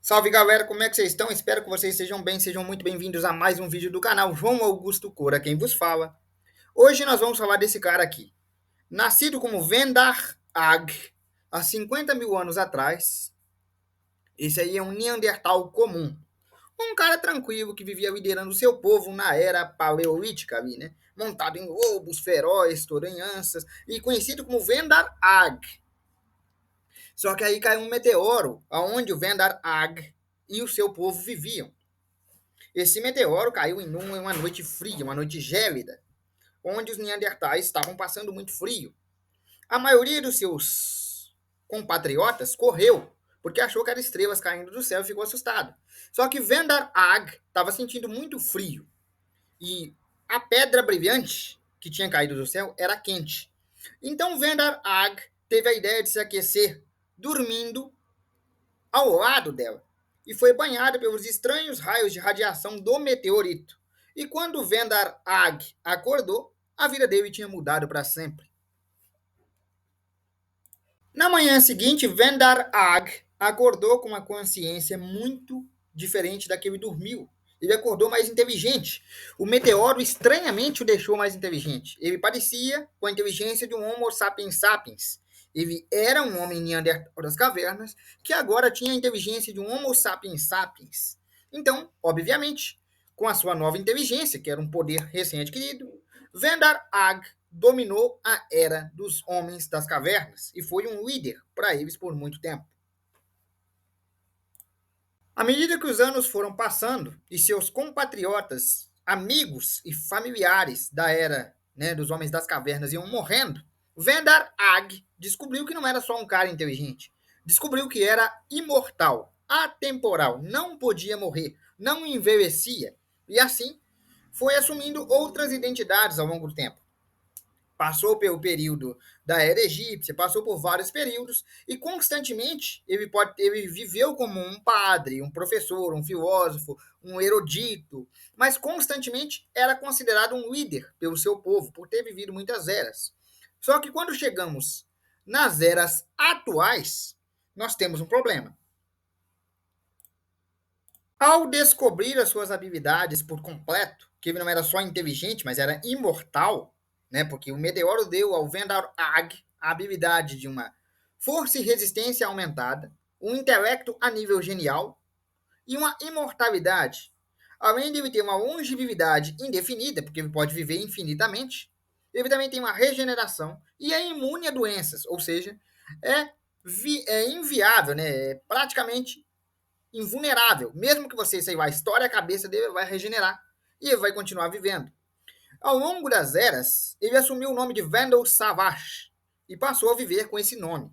Salve galera, como é que vocês estão? Espero que vocês estejam bem, sejam muito bem-vindos a mais um vídeo do canal João Augusto Cora, quem vos fala. Hoje nós vamos falar desse cara aqui. Nascido como Vendar Ag há 50 mil anos atrás, esse aí é um Neandertal comum. Um cara tranquilo que vivia liderando seu povo na era paleolítica ali, né? Montado em lobos, ferozes, toranhanças e conhecido como Vendar Ag. Só que aí caiu um meteoro, aonde o Vendar Ag e o seu povo viviam. Esse meteoro caiu em uma noite fria, uma noite gélida, onde os neandertais estavam passando muito frio. A maioria dos seus compatriotas correu, porque achou que eram estrelas caindo do céu e ficou assustado. Só que Vendar Ag estava sentindo muito frio. E a pedra brilhante que tinha caído do céu era quente. Então Vendar Ag teve a ideia de se aquecer dormindo ao lado dela e foi banhada pelos estranhos raios de radiação do meteorito. E quando Vendar Ag acordou, a vida dele tinha mudado para sempre. Na manhã seguinte, Vendar Ag acordou com uma consciência muito diferente da que ele dormiu. Ele acordou mais inteligente. O meteoro estranhamente o deixou mais inteligente. Ele parecia com a inteligência de um Homo sapiens sapiens. Ele era um homem neandertal das cavernas que agora tinha a inteligência de um Homo sapiens sapiens. Então, obviamente, com a sua nova inteligência, que era um poder recém-adquirido, Vendar Ag dominou a era dos homens das cavernas e foi um líder para eles por muito tempo. À medida que os anos foram passando e seus compatriotas, amigos e familiares da era, né, dos homens das cavernas iam morrendo, Vendar Ag descobriu que não era só um cara inteligente. Descobriu que era imortal, atemporal, não podia morrer, não envelhecia. E assim foi assumindo outras identidades ao longo do tempo. Passou pelo período da era egípcia, passou por vários períodos e constantemente ele viveu como um padre, um professor, um filósofo, um erudito, mas constantemente era considerado um líder pelo seu povo, por ter vivido muitas eras. Só que quando chegamos nas eras atuais, nós temos um problema. Ao descobrir as suas habilidades por completo, que ele não era só inteligente, mas era imortal, né? Porque o meteoro deu ao Vendar Ag a habilidade de uma força e resistência aumentada, um intelecto a nível genial e uma imortalidade. Além de ele ter uma longevidade indefinida, porque ele pode viver infinitamente, ele também tem uma regeneração e é imune a doenças, ou seja, é, é inviável, né? É praticamente invulnerável. Mesmo que você, sei lá, estoure a cabeça dele, vai regenerar e ele vai continuar vivendo. Ao longo das eras, ele assumiu o nome de Vendel Savage e passou a viver com esse nome.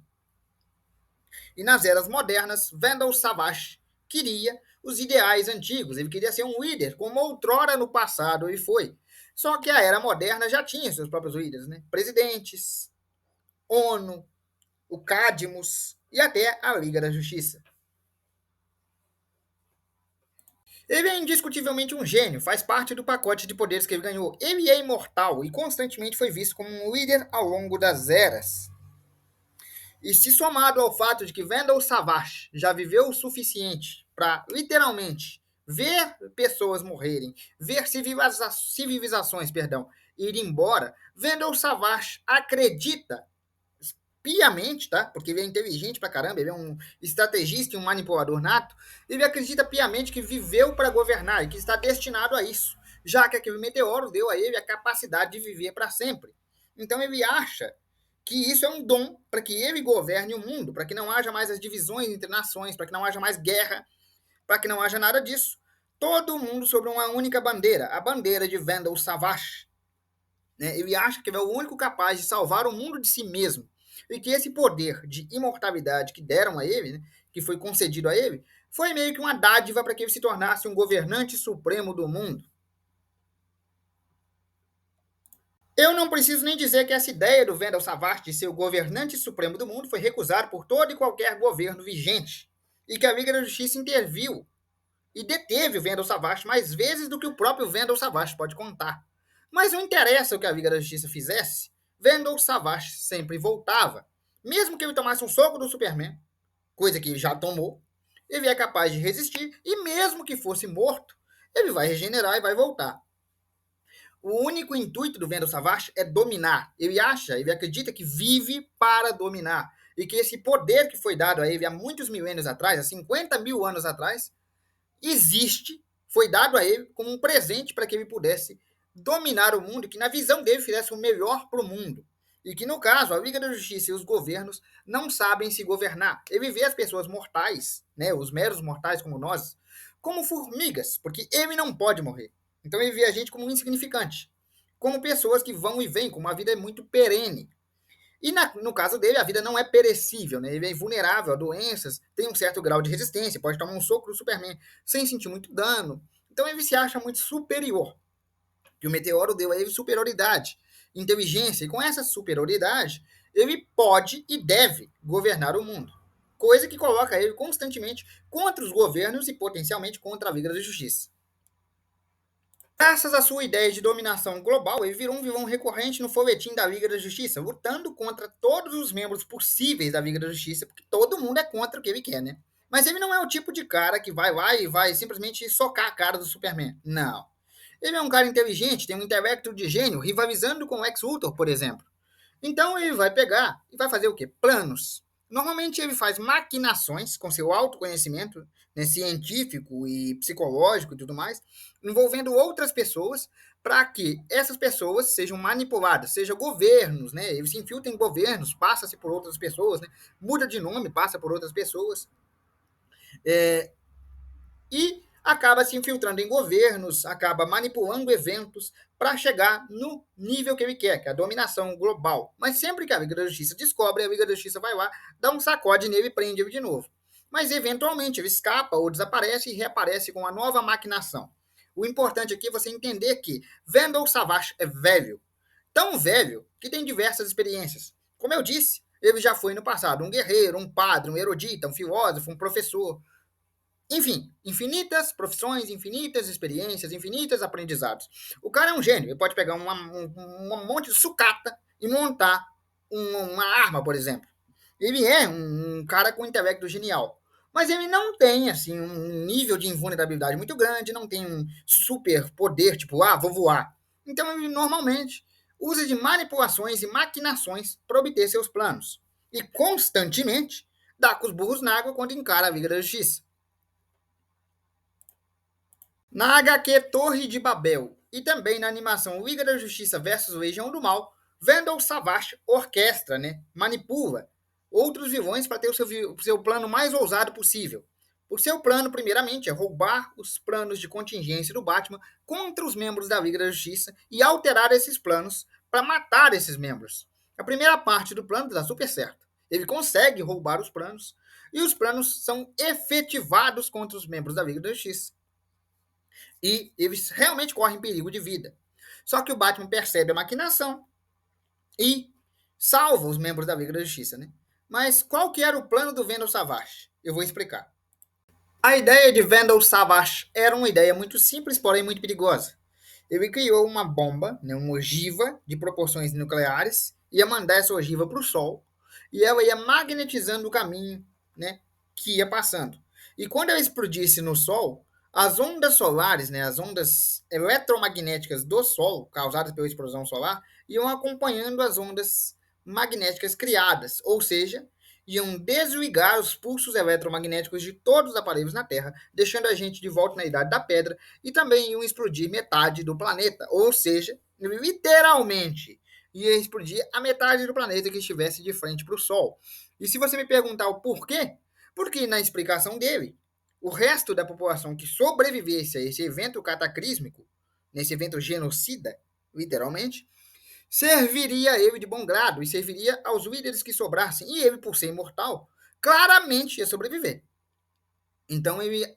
E nas eras modernas, Vendel Savage queria os ideais antigos, ele queria ser um líder, como outrora no passado ele foi. Só que a era moderna já tinha seus próprios líderes, né? Presidentes, ONU, o Cadmus e até a Liga da Justiça. Ele é indiscutivelmente um gênio, faz parte do pacote de poderes que ele ganhou. Ele é imortal e constantemente foi visto como um líder ao longo das eras. E se somado ao fato de que Vendel Savage já viveu o suficiente para, literalmente, ver pessoas morrerem, ver civilizações, ir embora, Vendel Savage acredita piamente, tá? Porque ele é inteligente pra caramba, ele é um estrategista e um manipulador nato, ele acredita piamente que viveu para governar e que está destinado a isso, já que aquele meteoro deu a ele a capacidade de viver para sempre. Então ele acha que isso é um dom para que ele governe o mundo, para que não haja mais as divisões entre nações, para que não haja mais guerra, para que não haja nada disso. Todo mundo sobre uma única bandeira, a bandeira de Vendel Savage. Né? Ele acha que ele é o único capaz de salvar o mundo de si mesmo. E que esse poder de imortalidade que deram a ele, né, que foi concedido a ele, foi meio que uma dádiva para que ele se tornasse um governante supremo do mundo. Eu não preciso nem dizer que essa ideia do Vendel Savage de ser o governante supremo do mundo foi recusada por todo e qualquer governo vigente. E que a Liga da Justiça interviu e deteve o Vendel Savage mais vezes do que o próprio Vendel Savage pode contar. Mas não interessa o que a Liga da Justiça fizesse, Vendel Savage sempre voltava. Mesmo que ele tomasse um soco do Superman, coisa que ele já tomou, ele é capaz de resistir e mesmo que fosse morto, ele vai regenerar e vai voltar. O único intuito do Vendel Savage é dominar. Ele acredita que vive para dominar. E que esse poder que foi dado a ele há muitos milênios atrás, há 50 mil anos atrás, existe, foi dado a ele como um presente para que ele pudesse dominar o mundo, que na visão dele fizesse o melhor para o mundo. E que, no caso, a Liga da Justiça e os governos não sabem se governar. Ele vê as pessoas mortais, né, os meros mortais como nós, como formigas, porque ele não pode morrer. Então ele vê a gente como insignificante, como pessoas que vão e vêm, como a vida é muito perene. E no caso dele, a vida não é perecível, né? Ele é invulnerável a doenças, tem um certo grau de resistência, pode tomar um soco do Superman sem sentir muito dano. Então ele se acha muito superior. E o Meteoro deu a ele superioridade, inteligência, e com essa superioridade, ele pode e deve governar o mundo. Coisa que coloca ele constantemente contra os governos e potencialmente contra a Liga da Justiça. Graças à sua ideia de dominação global, ele virou um vilão recorrente no folhetim da Liga da Justiça, lutando contra todos os membros possíveis da Liga da Justiça, porque todo mundo é contra o que ele quer, né? Mas ele não é o tipo de cara que vai lá e vai simplesmente socar a cara do Superman. Não. Ele é um cara inteligente, tem um intelecto de gênio, rivalizando com o Lex Luthor, por exemplo. Então ele vai pegar e vai fazer o quê? Planos. Normalmente ele faz maquinações com seu autoconhecimento, né, científico e psicológico e tudo mais, envolvendo outras pessoas para que essas pessoas sejam manipuladas, sejam governos, né? Ele se infiltra em governos, passa-se por outras pessoas, né? Muda de nome, passa por outras pessoas. E acaba se infiltrando em governos, acaba manipulando eventos para chegar no nível que ele quer, que é a dominação global. Mas sempre que a Liga da Justiça descobre, a Liga da Justiça vai lá, dá um sacode nele e prende ele de novo. Mas eventualmente ele escapa ou desaparece e reaparece com uma nova maquinação. O importante aqui é você entender que Vendel Savage é velho. Tão velho que tem diversas experiências. Como eu disse, ele já foi no passado um guerreiro, um padre, um erudita, um filósofo, um professor, enfim, infinitas profissões, infinitas experiências, infinitos aprendizados. O cara é um gênio, ele pode pegar um monte de sucata e montar uma arma, por exemplo. Ele é um cara com intelecto genial. Mas ele não tem, assim, um nível de invulnerabilidade muito grande, não tem um super poder, tipo, vou voar. Então ele normalmente usa de manipulações e maquinações para obter seus planos. E constantemente dá com os burros na água quando encara a Liga da Justiça. Na HQ Torre de Babel e também na animação Liga da Justiça versus Legião do Mal, Vendel Savage orquestra, né, manipula outros vilões para ter o seu plano mais ousado possível. O seu plano, primeiramente, é roubar os planos de contingência do Batman contra os membros da Liga da Justiça e alterar esses planos para matar esses membros. A primeira parte do plano dá super certo. Ele consegue roubar os planos e os planos são efetivados contra os membros da Liga da Justiça e eles realmente correm perigo de vida. Só que o Batman percebe a maquinação e salva os membros da Liga da Justiça, né? Mas qual que era o plano do Vendel Savage? Eu vou explicar. A ideia de Vendel Savage era uma ideia muito simples, porém muito perigosa. Ele criou uma bomba, né, uma ogiva de proporções nucleares, ia mandar essa ogiva para o Sol e ela ia magnetizando o caminho, né, que ia passando. E quando ela explodisse no Sol, as ondas solares, né, as ondas eletromagnéticas do Sol, causadas pela explosão solar, iam acompanhando as ondas magnéticas criadas, ou seja, iam desligar os pulsos eletromagnéticos de todos os aparelhos na Terra, deixando a gente de volta na Idade da Pedra, e também iam explodir metade do planeta, ou seja, literalmente ia explodir a metade do planeta que estivesse de frente para o Sol. E se você me perguntar o porquê, porque na explicação dele, o resto da população que sobrevivesse a esse evento cataclísmico, nesse evento genocida, literalmente, serviria a ele de bom grado e serviria aos líderes que sobrassem. E ele, por ser imortal, claramente ia sobreviver. Então ele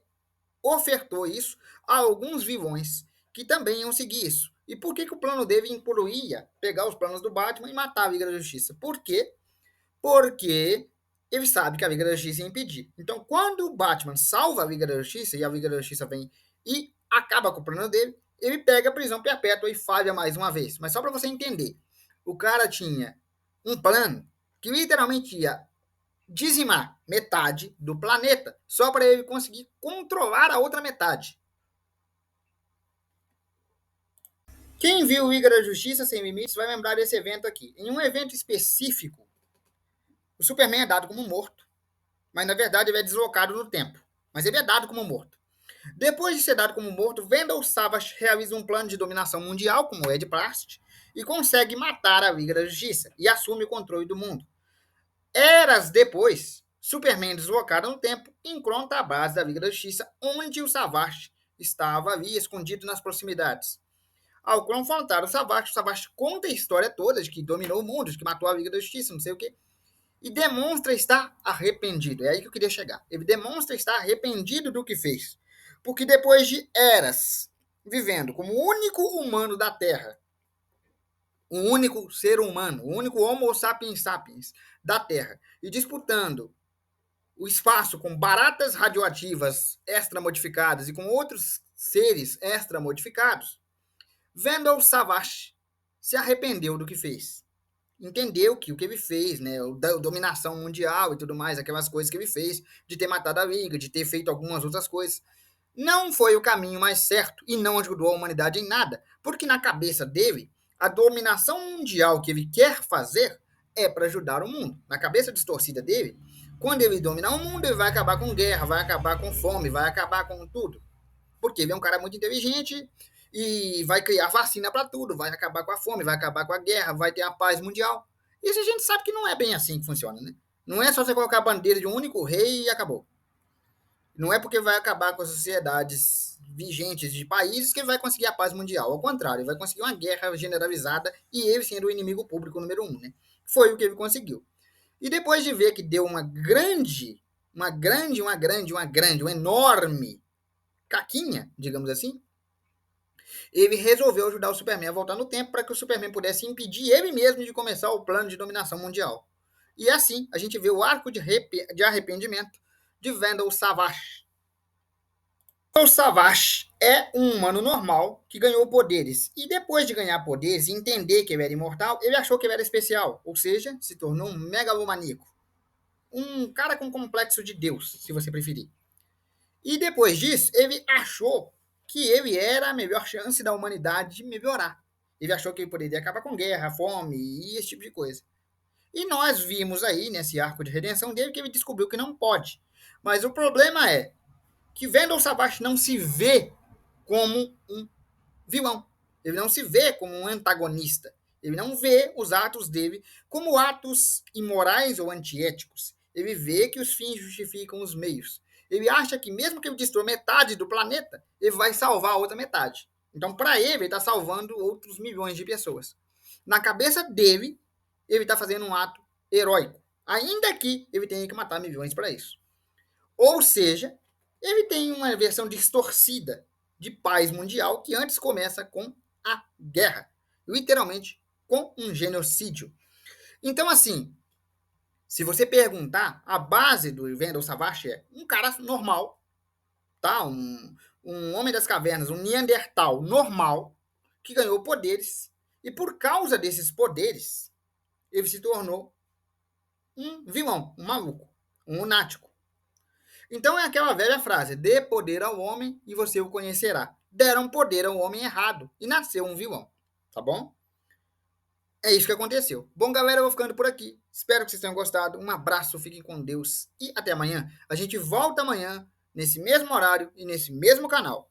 ofertou isso a alguns vilões que também iam seguir isso. E por que o plano dele incluía pegar os planos do Batman e matar a Liga da Justiça? Por quê? Porque ele sabe que a Liga da Justiça ia impedir. Então, quando o Batman salva a Liga da Justiça e a Liga da Justiça vem e acaba com o plano dele, ele pega a prisão perpétua e falha mais uma vez. Mas só para você entender, o cara tinha um plano que literalmente ia dizimar metade do planeta só para ele conseguir controlar a outra metade. Quem viu Liga da Justiça Sem Limites vai lembrar desse evento aqui. Em um evento específico, o Superman é dado como morto, mas na verdade ele é deslocado no tempo. Mas ele é dado como morto. Depois de ser dado como morto, Vandal Savage realiza um plano de dominação mundial, como é de praxe, e consegue matar a Liga da Justiça e assume o controle do mundo. Eras depois, Superman, deslocado no tempo, encontra a base da Liga da Justiça, onde o Savage estava ali escondido nas proximidades. Ao confrontar o Savage conta a história toda de que dominou o mundo, de que matou a Liga da Justiça, não sei o quê, e demonstra estar arrependido. É aí que eu queria chegar. Ele demonstra estar arrependido do que fez. Porque depois de eras vivendo como o único humano da Terra, o único ser humano, o único Homo sapiens sapiens da Terra, e disputando o espaço com baratas radioativas extra-modificadas e com outros seres extra-modificados, Vandal Savage se arrependeu do que fez. Entendeu que o que ele fez, né, a dominação mundial e tudo mais, aquelas coisas que ele fez, de ter matado a Liga, de ter feito algumas outras coisas, não foi o caminho mais certo e não ajudou a humanidade em nada, porque na cabeça dele, a dominação mundial que ele quer fazer é para ajudar o mundo. Na cabeça distorcida dele, quando ele dominar o mundo, ele vai acabar com guerra, vai acabar com fome, vai acabar com tudo. Porque ele é um cara muito inteligente e vai criar vacina para tudo, vai acabar com a fome, vai acabar com a guerra, vai ter a paz mundial. Isso a gente sabe que não é bem assim que funciona, né? Não é só você colocar a bandeira de um único rei e acabou. Não é porque vai acabar com as sociedades vigentes de países que vai conseguir a paz mundial. Ao contrário, ele vai conseguir uma guerra generalizada e ele sendo o inimigo público número um, né? Foi o que ele conseguiu. E depois de ver que deu uma enorme caquinha, digamos assim, ele resolveu ajudar o Superman a voltar no tempo para que o Superman pudesse impedir ele mesmo de começar o plano de dominação mundial. E assim, a gente vê o arco de arrependimento de Vandal Savage. O Savage é um humano normal que ganhou poderes. E depois de ganhar poderes e entender que ele era imortal, ele achou que ele era especial. Ou seja, se tornou um megalomaníaco. Um cara com complexo de Deus, se você preferir. E depois disso, ele achou que ele era a melhor chance da humanidade de melhorar. Ele achou que ele poderia acabar com guerra, fome e esse tipo de coisa. E nós vimos aí, nesse arco de redenção dele, que ele descobriu que não pode. Mas o problema é que Vandal Savage não se vê como um vilão. Ele não se vê como um antagonista. Ele não vê os atos dele como atos imorais ou antiéticos. Ele vê que os fins justificam os meios. Ele acha que mesmo que ele destrua metade do planeta, ele vai salvar a outra metade. Então, para ele está salvando outros milhões de pessoas. Na cabeça dele, ele está fazendo um ato heróico. Ainda que ele tenha que matar milhões para isso. Ou seja, ele tem uma versão distorcida de paz mundial que antes começa com a guerra. Literalmente, com um genocídio. Então, assim, se você perguntar, a base do Vandal Savage é um cara normal, tá? Um homem das cavernas, um Neandertal normal, que ganhou poderes, e por causa desses poderes, ele se tornou um vilão, um maluco, um lunático. Então é aquela velha frase: dê poder ao homem e você o conhecerá. Deram poder ao homem errado e nasceu um vilão. Tá bom? É isso que aconteceu. Bom, galera, eu vou ficando por aqui. Espero que vocês tenham gostado. Um abraço, fiquem com Deus e até amanhã. A gente volta amanhã, nesse mesmo horário e nesse mesmo canal.